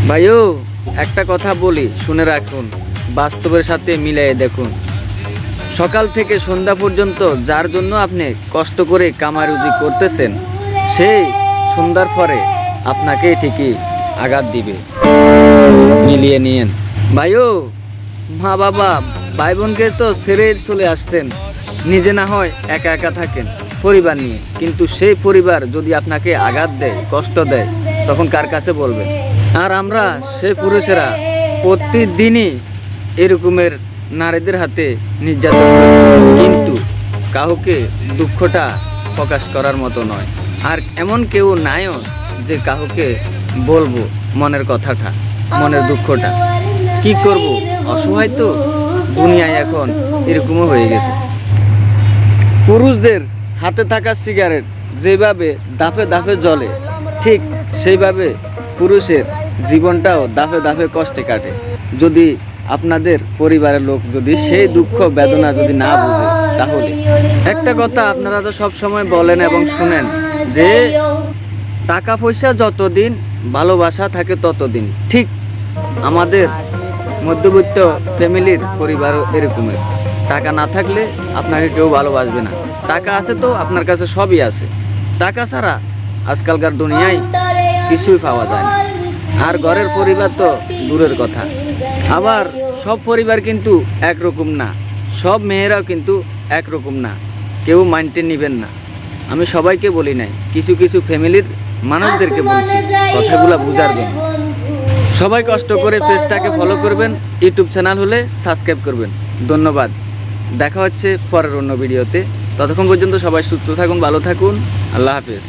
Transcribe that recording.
ভাইও একটা কথা বলি, শুনে রাখুন, বাস্তবের সাথে মিলিয়ে দেখুন। সকাল থেকে সন্ধ্যা পর্যন্ত যার জন্য আপনি কষ্ট করে কামারুজি করতেছেন, সেই সন্ধ্যার পরে আপনাকে ঠিকই আঘাত দিবে। মিলিয়ে নিয়েন ভাইও। মা বাবা ভাই বোনকে তো ছেড়ে চলে আসছেন, নিজে না হয় একা একা থাকেন পরিবার নিয়ে, কিন্তু সেই পরিবার যদি আপনাকে আঘাত দেয়, কষ্ট দেয়, তখন কার কাছে বলবেন? আর আমরা সেই পুরুষেরা প্রতিদিনই এরকমের নারীদের হাতে নির্যাতন করছি, কিন্তু কাউকে দুঃখটা প্রকাশ করার মতো নয়। আর এমন কেউ নাইও যে কাউকে বলবো মনের কথাটা, মনের দুঃখটা। কি করব, অসহায় তো, দুনিয়ায় এখন এরকমও হয়ে গেছে। পুরুষদের হাতে থাকা সিগারেট যেভাবে দাফে দাফে জ্বলে, ঠিক সেইভাবে পুরুষের জীবনটাও দাফে দাফে কষ্টে কাটে। যদি আপনাদের পরিবারের লোক যদি সেই দুঃখ বেদনা যদি না বুঝে, তাহলে একটা কথা আপনারা তো সব সময় বলেন এবং শুনেন যে টাকা পয়সা যতদিন, ভালোবাসা থাকে ততদিন। ঠিক আমাদের মধ্যবিত্ত ফ্যামিলির পরিবারও এরকমের। টাকা না থাকলে আপনাকে কেউ ভালোবাসবে না, টাকা আছে তো আপনার কাছে সবই আছে। টাকা ছাড়া আজকালকার দুনিয়ায় কিছুই পাওয়া যায় না। আর ঘরের পরিবার তো দূরের কথা। আবার সব পরিবার কিন্তু একরকম না, সব মেয়েরাও কিন্তু একরকম না, কেউ মাইন্ডে নেবেন না। আমি সবাইকে বলি নাই, কিছু কিছু ফ্যামিলির মানুষদেরকে বলছি কথাগুলো বুঝার জন্য। সবাই কষ্ট করে পেজটাকে ফলো করবেন, ইউটিউব চ্যানেল হলে সাবস্ক্রাইব করবেন। ধন্যবাদ। দেখা হচ্ছে পরের অন্য ভিডিওতে। ততক্ষণ পর্যন্ত সবাই সুস্থ থাকুন, ভালো থাকুন। আল্লাহ হাফেজ।